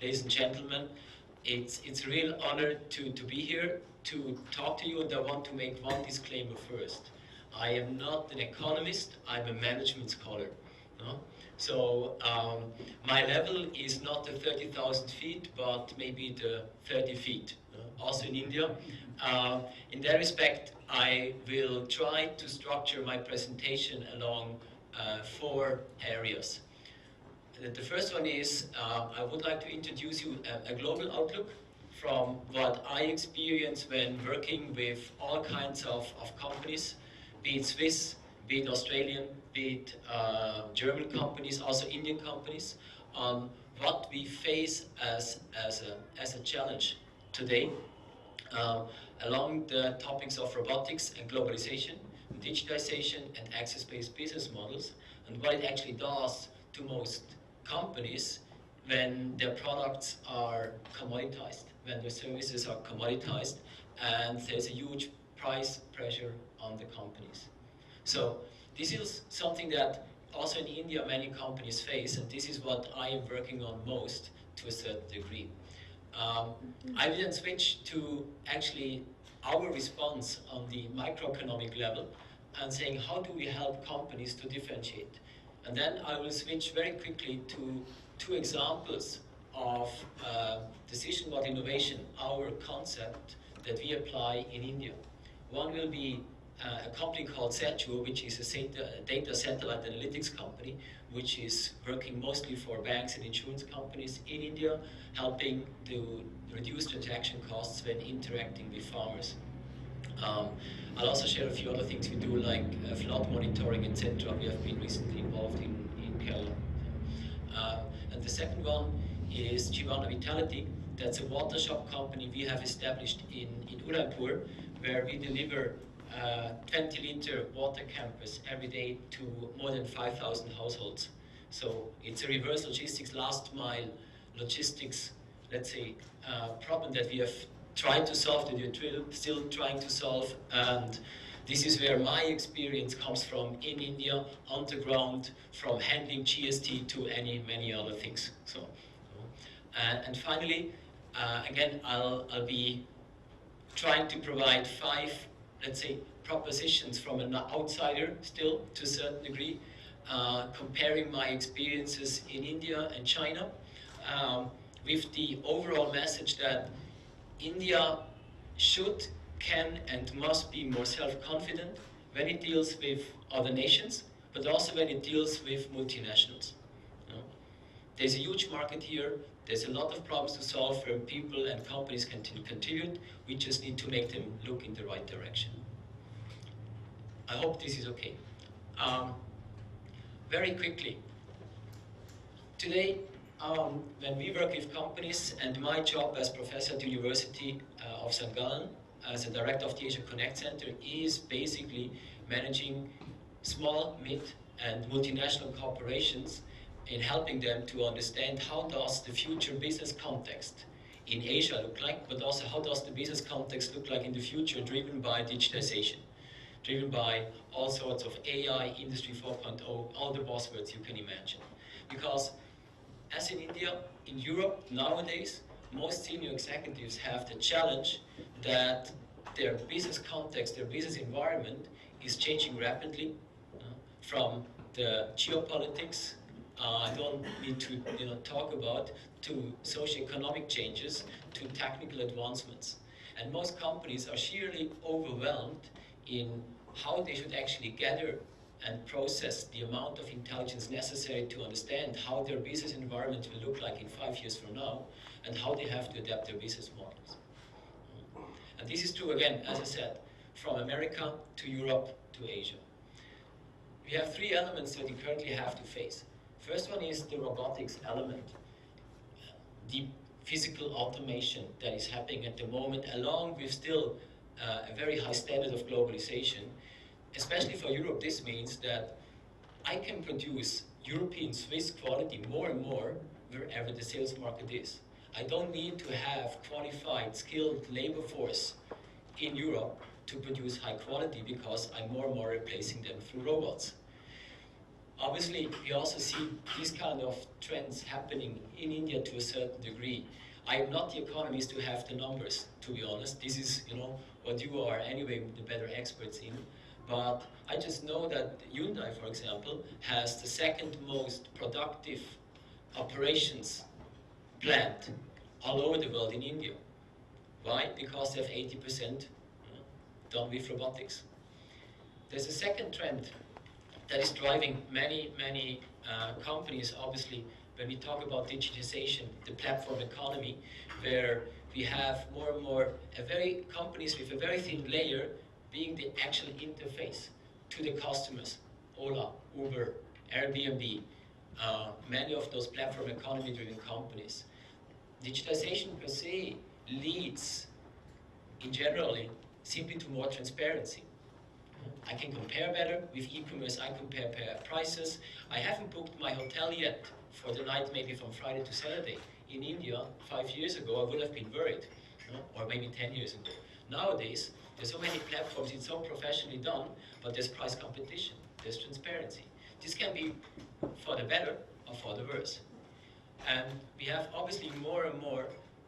ladies and gentlemen. It's a real honor to be here, to talk to you, and I want to make one disclaimer first. I am not an economist, I'm a management scholar. No? So my level is not the 30,000 feet, but maybe the 30 feet, also in India. In that respect, I will try to structure my presentation along 4 areas. The first one is, I would like to introduce you a global outlook from what I experience when working with all kinds of companies, be it Swiss, be it Australian, be it German companies, also Indian companies, on what we face as a challenge today, along the topics of robotics and globalization, digitization and access-based business models, and what it actually does to most companies when their products are commoditized, when their services are commoditized, and there's a huge price pressure on the companies. So this is something that also in India many companies face, and this is what I am working on most to a certain degree. I will then switch to actually our response on the microeconomic level and saying how do we help companies to differentiate. And then I will switch very quickly to 2 examples of decision what innovation, our concept that we apply in India. One will be a company called Sergio, which is a data satellite analytics company, which is working mostly for banks and insurance companies in India, helping to reduce transaction costs when interacting with farmers. I'll also share a few other things we do, like flood monitoring, etc. We have been recently involved in Kerala. And the second one is Chivana Vitality. That's a water shop company we have established in Udaipur, where we deliver 20-liter water campers every day to more than 5,000 households. So it's a reverse logistics, last mile logistics, let's say, problem that we have tried to solve, that we're still trying to solve, and this is where my experience comes from in India, on the ground, from handling GST to many other things. So, and finally, again, I'll be trying to provide 5, let's say, propositions from an outsider still to a certain degree, comparing my experiences in India and China, with the overall message that India should, can, and must be more self-confident when it deals with other nations, but also when it deals with multinationals. There's a huge market here. There's a lot of problems to solve where people and companies can contribute. We just need to make them look in the right direction. I hope this is okay. Very quickly, today, when we work with companies, and my job as professor at the University of St Gallen, as a director of the Asia Connect Center, is basically managing small, mid, and multinational corporations in helping them to understand how does the future business context in Asia look like, but also how does the business context look like in the future, driven by digitalization, driven by all sorts of AI, Industry 4.0, all the buzzwords you can imagine. Because as in India, in Europe nowadays, most senior executives have the challenge that their business context, their business environment is changing rapidly, from the geopolitics, I don't need to talk about, to socioeconomic changes, to technical advancements. And most companies are sheerly overwhelmed in how they should actually gather and process the amount of intelligence necessary to understand how their business environment will look like in 5 years from now, and how they have to adapt their business models. And this is true, again, as I said, from America to Europe to Asia. We have 3 elements that we currently have to face. First one is the robotics element, the physical automation that is happening at the moment, along with still a very high standard of globalization. Especially for Europe, this means that I can produce European Swiss quality more and more wherever the sales market is. I don't need to have qualified, skilled labor force in Europe to produce high quality, because I'm more and more replacing them through robots. Obviously, we also see these kind of trends happening in India to a certain degree. I am not the economist to have the numbers, to be honest. This is, what you are anyway the better experts in. But I just know that Hyundai, for example, has the second most productive operations plant all over the world in India. Why? Because they have 80% done with robotics. There's a second trend that is driving many, many companies, obviously, when we talk about digitization, the platform economy, where we have more and more companies with a very thin layer being the actual interface to the customers. Ola, Uber, Airbnb, many of those platform economy driven companies. Digitization per se leads, in generally, simply to more transparency. I can compare better with e-commerce. I compare prices. I haven't booked my hotel yet for the night, maybe from Friday to Saturday. In India, 5 years ago, I would have been worried, or maybe 10 years ago. Nowadays, there's so many platforms, it's so professionally done, but there's price competition, there's transparency. This can be for the better or for the worse. And we have obviously more and more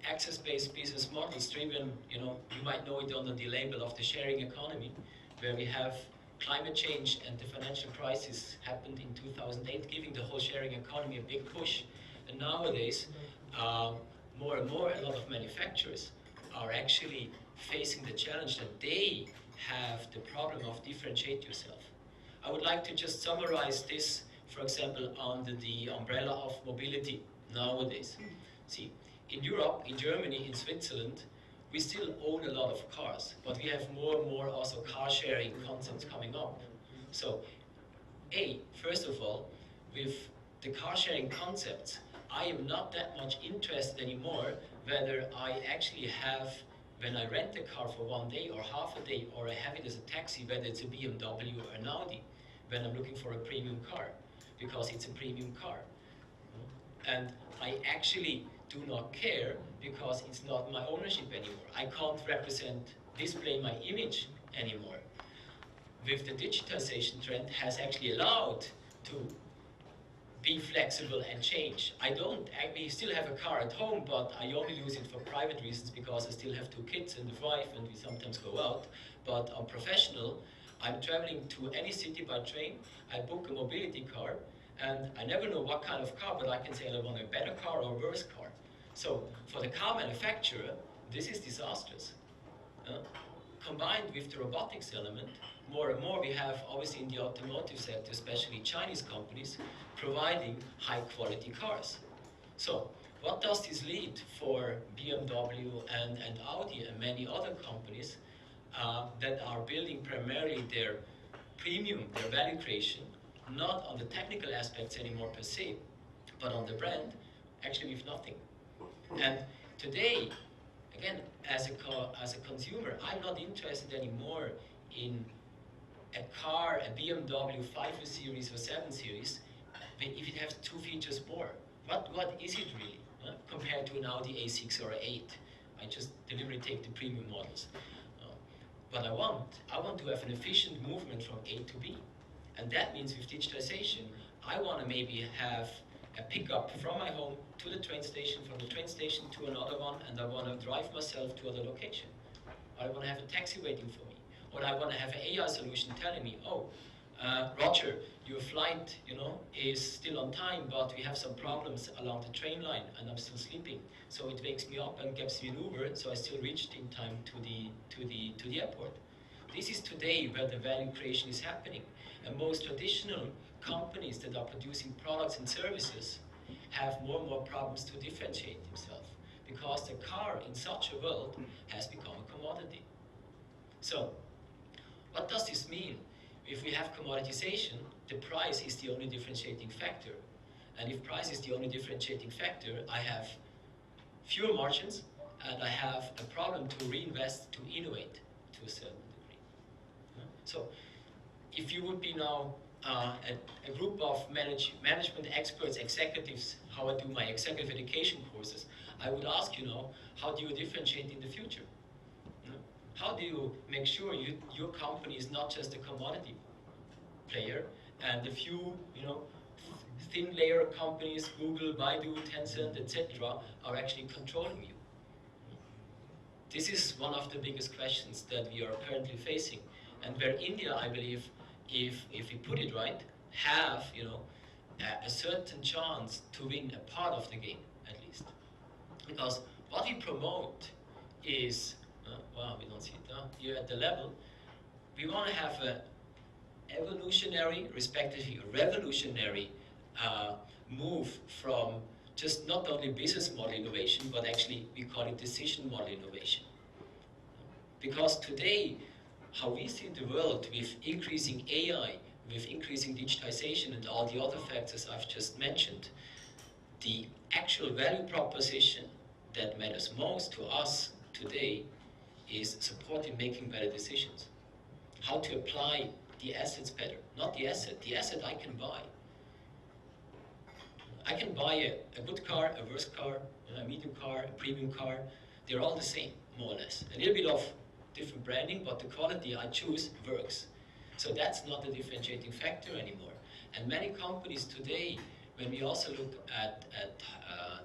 access-based business models driven, you might know it under the label of the sharing economy, where we have climate change and the financial crisis happened in 2008, giving the whole sharing economy a big push. And nowadays, more and more, a lot of manufacturers are actually facing the challenge that they have the problem of differentiate yourself. I would like to just summarize this, for example, under the umbrella of mobility nowadays. See, in Europe, in Germany, in Switzerland, we still own a lot of cars, but we have more and more also car sharing concepts coming up. So, first of all, with the car sharing concepts, I am not that much interested anymore whether I actually have, when I rent a car for 1 day or half a day, or I have it as a taxi, whether it's a BMW or an Audi, when I'm looking for a premium car, because it's a premium car. And I actually do not care because it's not my ownership anymore. I can't display my image anymore. With the digitalization trend has actually allowed to be flexible and change. I still have a car at home, but I only use it for private reasons because I still have 2 kids and a wife and we sometimes go out. But on professional, I'm traveling to any city by train, I book a mobility car, and I never know what kind of car, but I can say I want a better car or a worse car. So for the car manufacturer, this is disastrous. Combined with the robotics element, more and more we have, obviously in the automotive sector, especially Chinese companies, providing high quality cars. So what does this lead for BMW and Audi and many other companies that are building primarily their premium, their value creation, not on the technical aspects anymore per se, but on the brand, actually with nothing. And today, again, as a consumer, I'm not interested anymore in a car, a BMW 5 Series or 7 Series, if it has 2 features more. What is it really compared to an Audi A6 or A8? I just deliberately take the premium models. What I want to have an efficient movement from A to B. And that means with digitalization, I want to maybe have a pickup from my home to the train station, from the train station to another one, and I want to drive myself to another location. Or I want to have a taxi waiting for me. Or I want to have an AI solution telling me, Roger, your flight, is still on time, but we have some problems along the train line, and I'm still sleeping. So it wakes me up and gives me an Uber, so I still reached in time to the airport. This is today where the value creation is happening. And most traditional companies that are producing products and services have more and more problems to differentiate themselves, because the car in such a world has become a commodity. So, what does this mean? If we have commoditization, the price is the only differentiating factor. And if price is the only differentiating factor, I have fewer margins, and I have a problem to reinvest, to innovate to a certain degree. So, if you would be now a group of management experts, executives, how I do my executive education courses, I would ask you now, how do you differentiate in the future? How do you make sure your company is not just a commodity player and a few, thin layer companies, Google, Baidu, Tencent, etc., are actually controlling you. This is one of the biggest questions that we are currently facing, and where India, I believe, if we put it right, have a certain chance to win a part of the game at least, because what we promote is wow, we don't see it now here at the level. We want to have a evolutionary, respectively revolutionary move from just not only business model innovation, but actually we call it decision model innovation. Because today, how we see the world with increasing AI, with increasing digitization and all the other factors I've just mentioned, the actual value proposition that matters most to us today is support in making better decisions. How to apply the assets better. Not the asset I can buy. I can buy a good car, a worse car, a medium car, a premium car. They're all the same, more or less. A little bit of different branding, but the quality I choose works. So that's not a differentiating factor anymore. And many companies today, when we also look at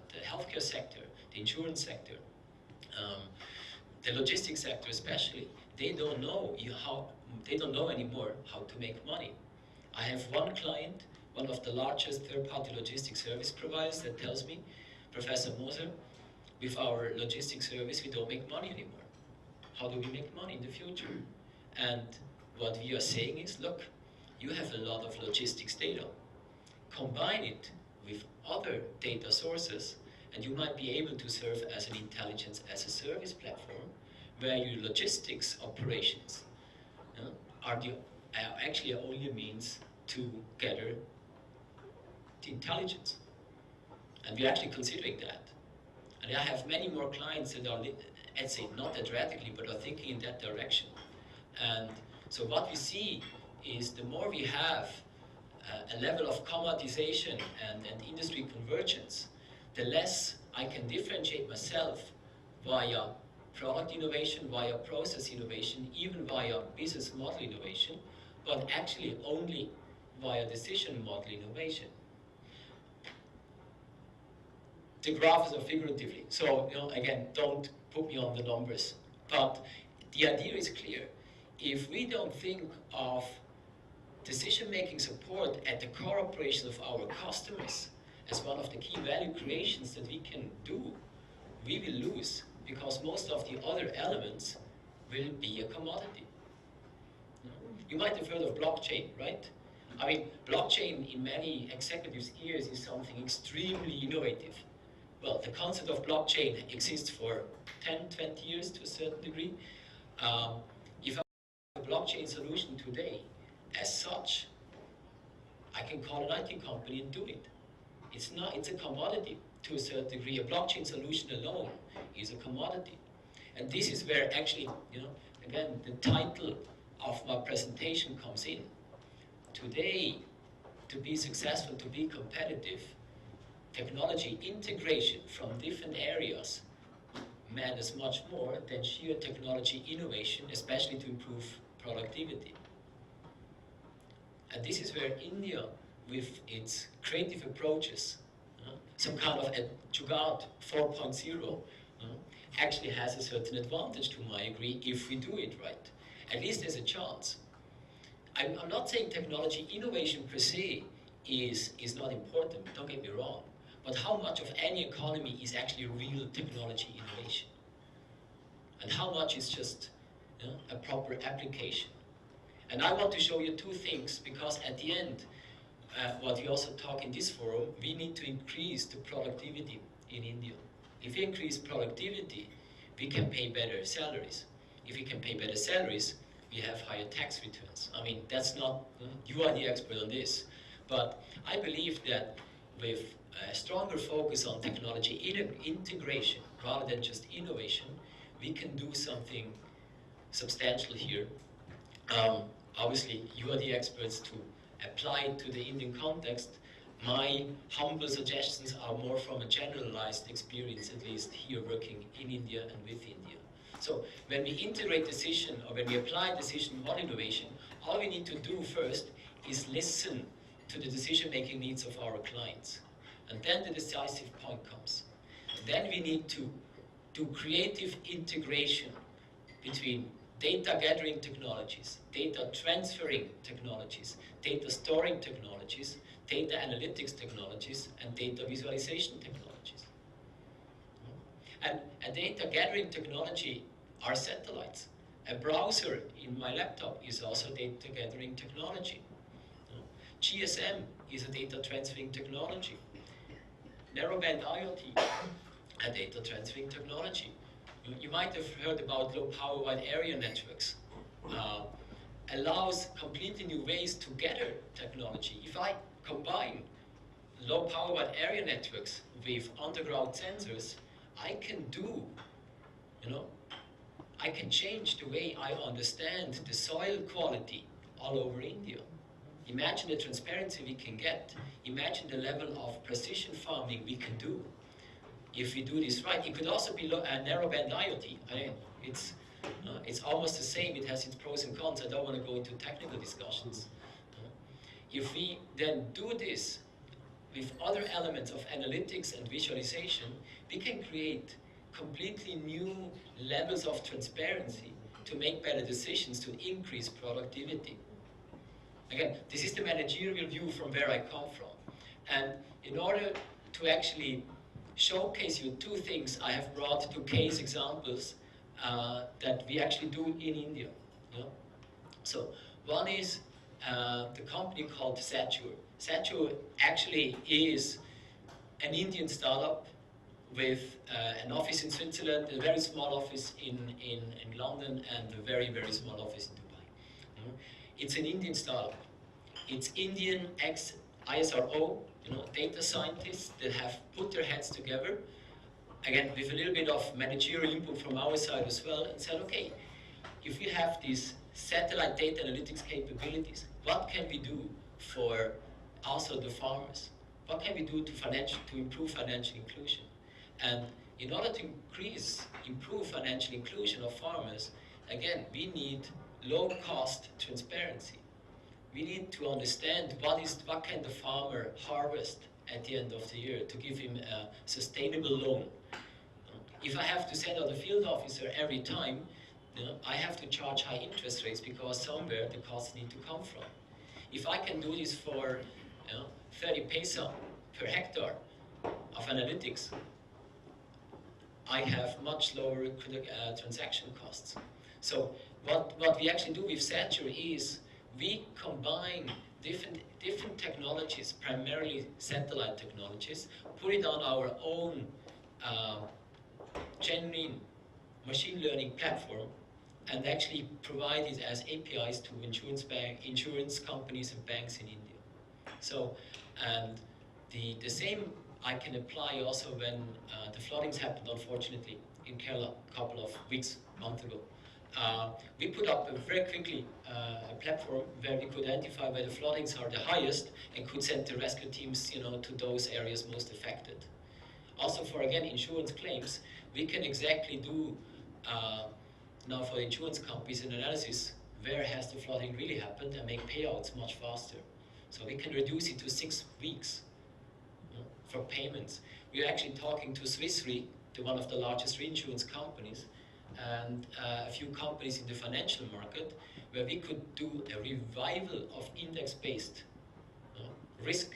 the healthcare sector, the insurance sector, the logistics sector especially, they don't know anymore how to make money. I have one client, one of the largest third-party logistics service providers, that tells me, Professor Moser, with our logistics service we don't make money anymore. How do we make money in the future? And what we are saying is, look, you have a lot of logistics data. Combine it with other data sources, and you might be able to serve as an intelligence as a service platform, where your logistics operations are actually only a means to gather the intelligence. And we're actually considering that. And I have many more clients that are, let's say, not that radically, but are thinking in that direction. And so what we see is the more we have a level of commoditization and industry convergence, the less I can differentiate myself via product innovation, via process innovation, even via business model innovation, but actually only via decision model innovation. The graphs are figuratively, so again, don't put me on the numbers. But the idea is clear. If we don't think of decision-making support at the core operation of our customers as one of the key value creations that we can do, we will lose, because most of the other elements will be a commodity. You might have heard of blockchain, right? I mean, blockchain in many executives' ears is something extremely innovative. Well, the concept of blockchain exists for 10, 20 years to a certain degree. If I have a blockchain solution today, as such, I can call an IT company and do it. It's a commodity to a certain degree. A blockchain solution alone is a commodity. And this is where actually, again, the title of my presentation comes in. Today, to be successful, to be competitive, technology integration from different areas matters much more than sheer technology innovation, especially to improve productivity. And this is where India, with its creative approaches, some kind of a Jugaad 4.0, actually has a certain advantage, to my degree, if we do it right. At least there's a chance. I'm not saying technology innovation per se is not important, don't get me wrong, but how much of any economy is actually real technology innovation? And how much is just a proper application? And I want to show you two things, because at the end, what we also talk in this forum, we need to increase the productivity in India. If we increase productivity, we can pay better salaries. If we can pay better salaries, we have higher tax returns. I mean, that's not, you are the expert on this, but I believe that with a stronger focus on technology integration rather than just innovation, we can do something substantial here. Obviously, you are the experts to apply it to the Indian context. My humble suggestions are more from a generalized experience, at least here working in India and with India. So when we integrate decision, or when we apply decision model innovation, all we need to do first is listen to the decision-making needs of our clients. And then the decisive point comes. And then we need to do creative integration between data gathering technologies, data transferring technologies, data storing technologies, data analytics technologies, and data visualization technologies. And a data gathering technology are satellites. A browser in my laptop is also data gathering technology. GSM is a data transferring technology. Narrowband IoT, a data transferring technology. You might have heard about low power wide area networks. Allows completely new ways to gather technology. If I combine low power wide area networks with underground sensors, I can do, I can change the way I understand the soil quality all over India. Imagine the transparency we can get. Imagine the level of precision farming we can do. If we do this right, it could also be a narrowband IoT. I mean, it's almost the same. It has its pros and cons. I don't want to go into technical discussions. If we then do this with other elements of analytics and visualization, we can create completely new levels of transparency to make better decisions to increase productivity. Again, this is the managerial view from where I come from. And in order to actually showcase you two things, I have brought two case examples that we actually do in India. So one is the company called Sature. Sature actually is an Indian startup with an office in Switzerland, a very small office in London, and a very, very small office in Dubai. It's an Indian startup. It's Indian ex-ISRO, data scientists that have put their heads together, again, with a little bit of managerial input from our side as well, and said, okay, if we have these satellite data analytics capabilities, what can we do for also the farmers? What can we do to improve financial inclusion? And in order to improve financial inclusion of farmers, again, we need low-cost transparency. We need to understand what can the farmer harvest at the end of the year to give him a sustainable loan. If I have to send out a field officer every time, I have to charge high interest rates because somewhere the costs need to come from. If I can do this for 30 peso per hectare of analytics, I have much lower transaction costs. So what we actually do with Sature is we combine different technologies, primarily satellite technologies, put it on our own genuine machine learning platform, and actually provide it as APIs to insurance companies and banks in India. So, and the same I can apply also when the floodings happened, unfortunately, in Kerala a couple of months ago. We put up very quickly a platform where we could identify where the floodings are the highest and could send the rescue teams, to those areas most affected. Also for, again, insurance claims, we can exactly do, now for insurance companies, an analysis where has the flooding really happened and make payouts much faster. So we can reduce it to 6 weeks for payments. We're actually talking to Swiss Re, one of the largest reinsurance companies, and a few companies in the financial market, where we could do a revival of index-based risk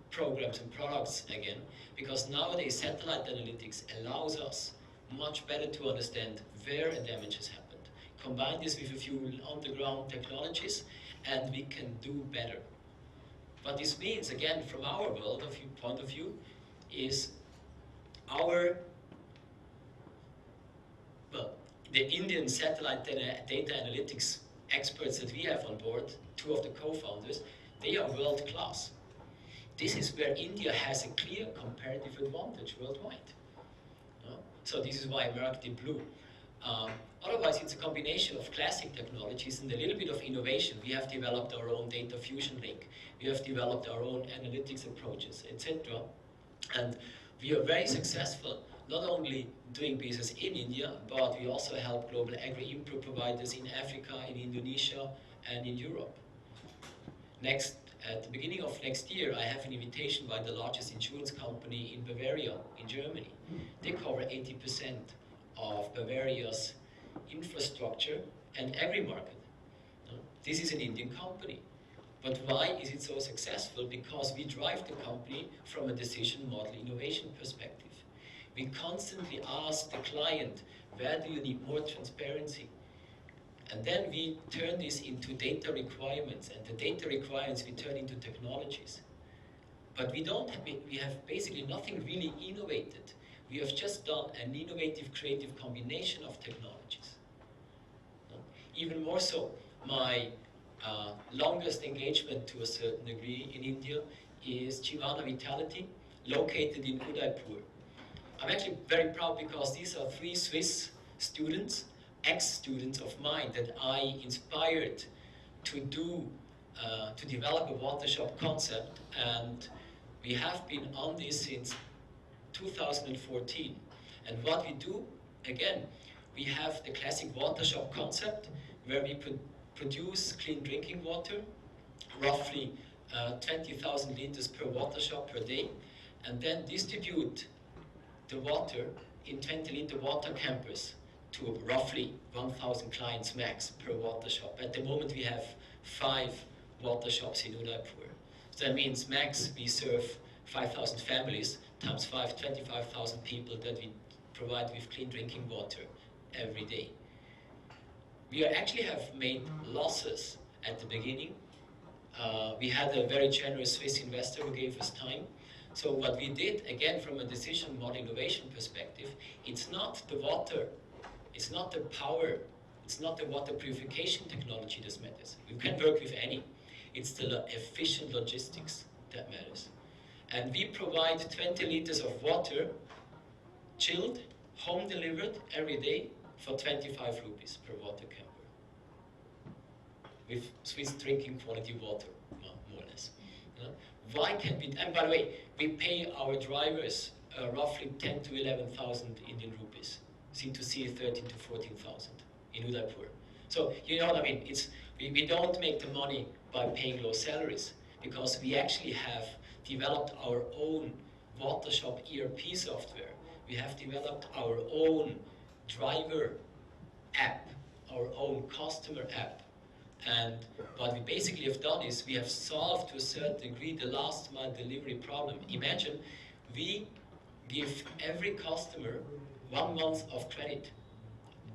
programs and products again, because nowadays satellite analytics allows us much better to understand where a damage has happened. Combine this with a few underground technologies, and we can do better. What this means, again, from our point of view, is the Indian satellite data analytics experts that we have on board, two of the co-founders, they are world class. This is where India has a clear comparative advantage worldwide. So this is why I marked it blue. Otherwise, it's a combination of classic technologies and a little bit of innovation. We have developed our own data fusion link. We have developed our own analytics approaches, etc. And we are very successful, not only doing business in India, but we also help global agri-input providers in Africa, in Indonesia, and in Europe. At the beginning of next year, I have an invitation by the largest insurance company in Bavaria, in Germany. They cover 80% of Bavaria's infrastructure and agri-market. This is an Indian company. But why is it so successful? Because we drive the company from a decision model innovation perspective. We constantly ask the client, where do you need more transparency? And then we turn this into data requirements, and the data requirements we turn into technologies. But we have basically nothing really innovated. We have just done an innovative, creative combination of technologies. Even more so, my longest engagement to a certain degree in India is Jivana Vitality, located in Udaipur. I'm actually very proud because these are 3 Swiss students, ex-students of mine, that I inspired to develop a water shop concept, and we have been on this since 2014. And what we do, again, we have the classic water shop concept, where we produce clean drinking water, roughly 20,000 liters per water shop per day, and then distribute the water in 20-liter water campers to roughly 1,000 clients max per water shop. At the moment we have 5 water shops in Udaipur. So that means max we serve 5,000 families times 5, 25,000 people that we provide with clean drinking water every day. We actually have made losses at the beginning. We had a very generous Swiss investor who gave us time. So what we did, again, from a decision model innovation perspective, it's not the water, it's not the power, it's not the water purification technology that matters. We can work with any. It's the efficient logistics that matters. And we provide 20 liters of water, chilled, home delivered every day for 25 rupees per water camper. With Swiss drinking quality water, more or less. Why can't we, and by the way, we pay our drivers roughly 10 to 11,000 Indian rupees. C2C 13 to 14,000 in Udaipur. So, you know what I mean? We don't make the money by paying low salaries, because we actually have developed our own water shop ERP software. We have developed our own driver app, our own customer app. And what we basically have done is we have solved to a certain degree the last mile delivery problem. Imagine we give every customer 1 month of credit.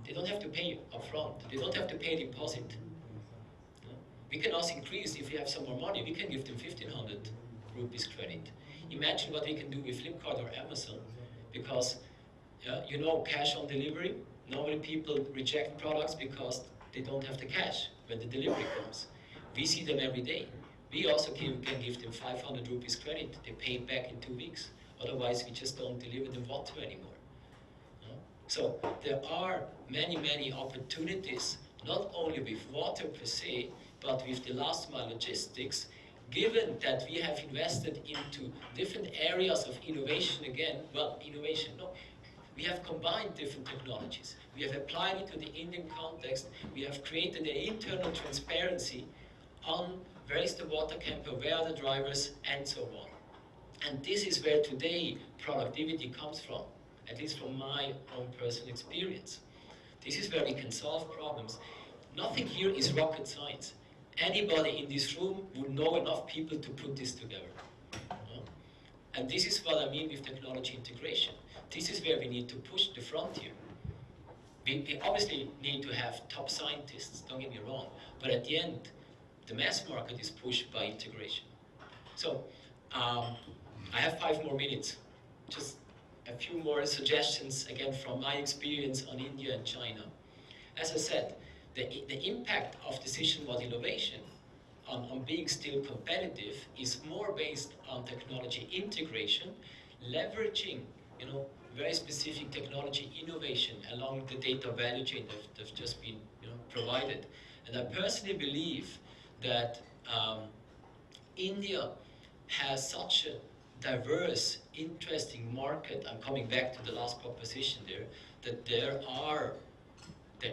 They don't have to pay upfront. They don't have to pay a deposit. We can also increase, if we have some more money, we can give them 1,500 rupees credit. Imagine what we can do with Flipkart or Amazon, because you know, cash on delivery, normally people reject products because they don't have the cash when the delivery comes. We see them every day. We also can give them 500 rupees credit. They pay it back in 2 weeks. Otherwise, we just don't deliver them water anymore. So there are many, many opportunities, not only with water per se, but with the last mile logistics, given that we have invested into different areas of innovation again. Well, innovation, no. We have combined different technologies. We have applied it to the Indian context. We have created an internal transparency on where is the water camper, where are the drivers, and so on. And this is where today productivity comes from, at least from my own personal experience. This is where we can solve problems. Nothing here is rocket science. Anybody in this room would know enough people to put this together. And this is what I mean with technology integration. This is where we need to push the frontier. We obviously need to have top scientists, don't get me wrong, but at the end, the mass market is pushed by integration. So, I have 5 more minutes. Just a few more suggestions, again, from my experience on India and China. As I said, the impact of decision model innovation on being still competitive is more based on technology integration, leveraging, very specific technology innovation along the data value chain that's just been, provided. And I personally believe that India has such a diverse, interesting market. I'm coming back to the last proposition there, that there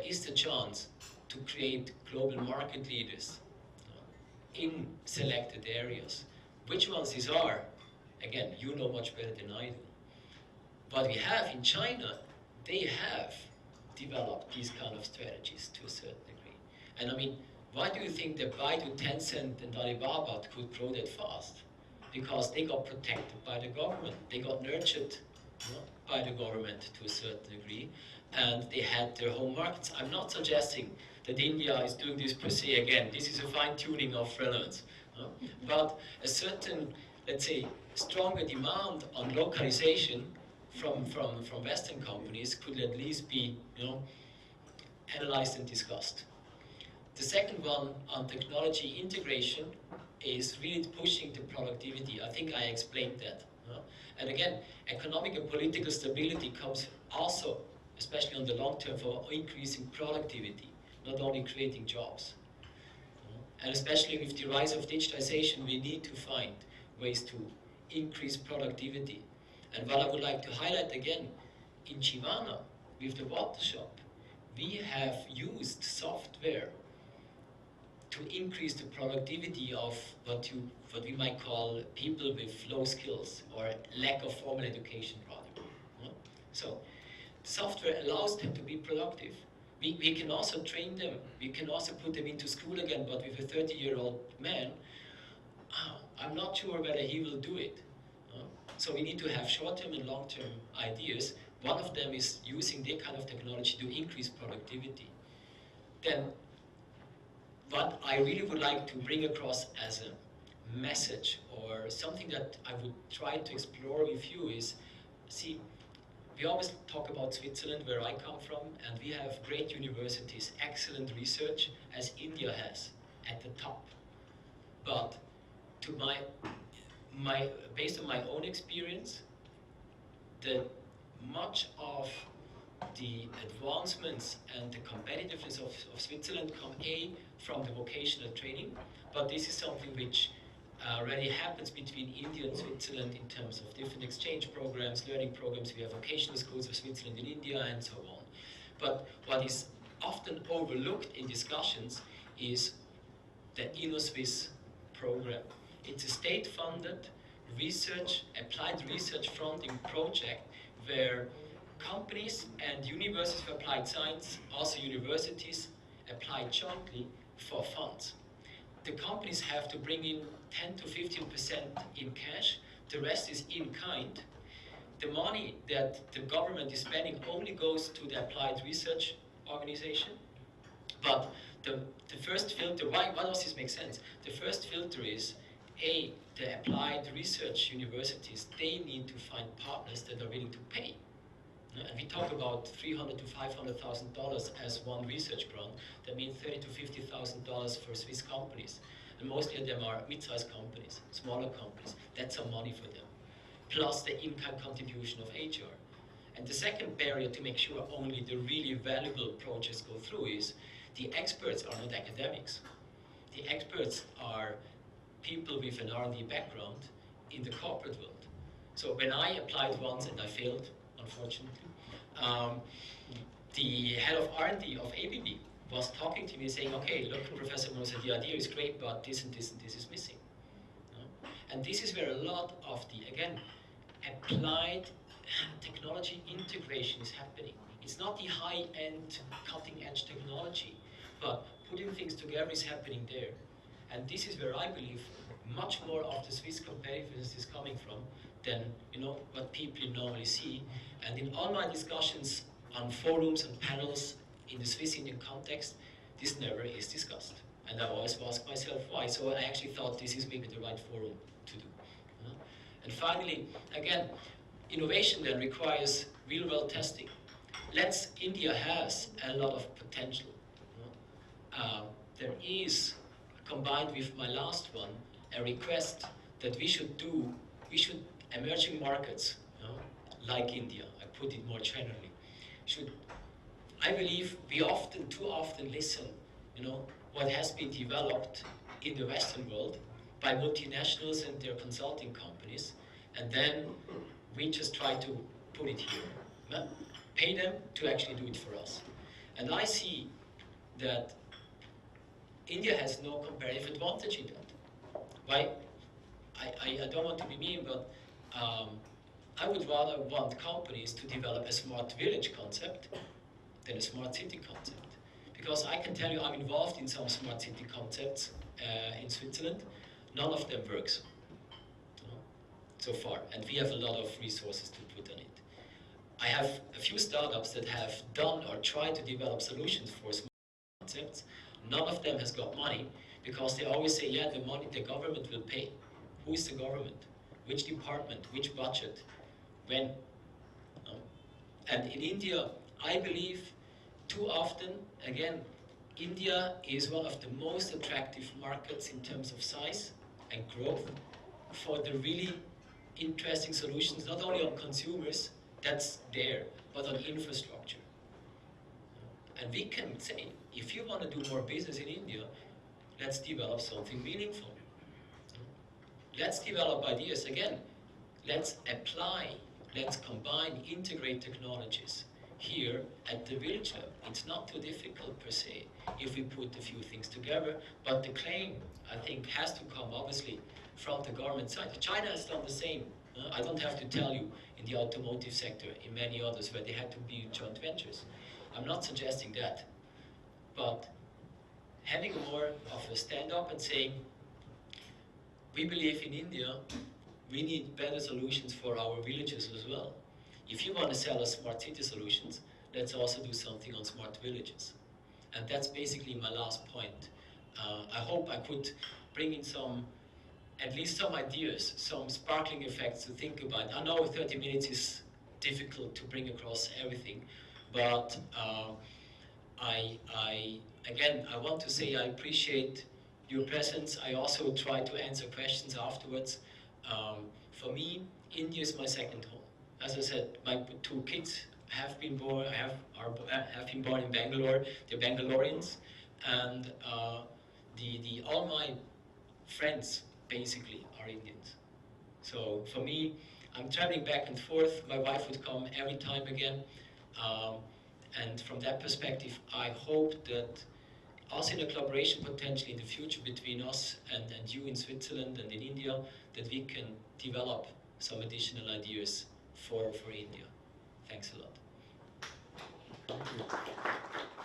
is the chance to create global market leaders. in selected areas. Which ones these are, again, you know much better than I do. What we have in China, they have developed these kind of strategies to a certain degree. And I mean, why do you think that Baidu, Tencent, and Alibaba could grow that fast? Because they got protected by the government. They got nurtured, you know, by the government to a certain degree, and they had their home markets. I'm not suggesting that India is doing this per se again. This is a fine-tuning of relevance. But a certain, let's say, stronger demand on localization from Western companies could at least be, you know, analyzed and discussed. The second one on technology integration is really pushing the productivity. I think I explained that. And again, economic and political stability comes also, especially on the long term, for increasing productivity, not only creating jobs. And especially with the rise of digitalization, we need to find ways to increase productivity. And what I would like to highlight again, in Chivana, with the water shop, we have used software to increase the productivity of what we might call people with low skills or lack of formal education rather. So software allows them to be productive. We can also train them, we can also put them into school again, but with a 30-year-old man, I'm not sure whether he will do it. So we need to have short-term and long-term ideas. One of them is using that kind of technology to increase productivity. Then what I really would like to bring across as a message or something that I would try to explore with you is, see, we always talk about Switzerland, where I come from, and we have great universities, excellent research, as India has, at the top. But to based on my own experience, much of the advancements and the competitiveness of Switzerland come from the vocational training, but this is something which already happens between India and Switzerland in terms of different exchange programs, learning programs. We have vocational schools of Switzerland in India and so on. But what is often overlooked in discussions is the InnoSwiss program. It's a state-funded research, applied research funding project where companies and universities of applied science, also universities, apply jointly for funds. The companies have to bring in 10 to 15% in cash, the rest is in kind. The money that the government is spending only goes to the applied research organization. But the first filter, why does this make sense? The first filter is, the applied research universities, they need to find partners that are willing to pay. And we talk about $300,000 to $500,000 as one research grant. That means $30,000 to $50,000 for Swiss companies. And mostly of them are mid-sized companies, smaller companies. That's some money for them. Plus the in-kind contribution of HR. And the second barrier to make sure only the really valuable projects go through is the experts are not academics. The experts are people with an R&D background in the corporate world. So when I applied once and I failed, unfortunately, the head of R&D of ABB was talking to me saying, okay, look, Professor Moser, the idea is great, but this and this and this is missing. And this is where a lot of the, again, applied technology integration is happening. It's not the high-end, cutting-edge technology, but putting things together is happening there. And this is where I believe much more of the Swiss competitiveness is coming from than what people normally see. And in all my discussions on forums and panels in the Swiss-Indian context, this never is discussed. And I always ask myself why. So I actually thought this is maybe the right forum to do. And finally, again, innovation then requires real-world testing. India has a lot of potential. There is, combined with my last one, a request that we should emerging markets, like India, I put it more generally, I believe we too often listen, what has been developed in the Western world by multinationals and their consulting companies, and then we just try to put it here, pay them to actually do it for us. And I see that India has no comparative advantage in that. Why? I don't want to be mean, but I would rather want companies to develop a smart village concept than a smart city concept. Because I can tell you I'm involved in some smart city concepts in Switzerland. None of them works, you know, so far, and we have a lot of resources to put on it. I have a few startups that have done or tried to develop solutions for smart concepts. None of them has got money because they always say, yeah, the money the government will pay. Who is the government? Which department? Which budget? When? No? And in India, I believe too often, again, India is one of the most attractive markets in terms of size and growth for the really interesting solutions, not only on consumers, that's there, but on infrastructure. And we can say, if you want to do more business in India, let's develop something meaningful. Let's develop ideas again. Let's apply, let's combine, integrate technologies here at the village level. It's not too difficult per se if we put a few things together, but the claim, I think, has to come obviously from the government side. China has done the same. I don't have to tell you, in the automotive sector, in many others where they had to be joint ventures. I'm not suggesting that, but having more of a stand up and saying, we believe in India, we need better solutions for our villages as well. If you want to sell us smart city solutions, let's also do something on smart villages. And that's basically my last point. I hope I could bring in at least some ideas, some sparkling effects to think about. I know 30 minutes is difficult to bring across everything, but again, I want to say I appreciate your presence. I also try to answer questions afterwards. For me, India is my second home. As I said, my two kids have been born in Bangalore. They're Bangaloreans, and all my friends basically are Indians. So for me, I'm traveling back and forth. My wife would come every time again. And from that perspective, I hope that also in a collaboration potentially in the future between us and you in Switzerland and in India, that we can develop some additional ideas for India. Thanks a lot. Thank you.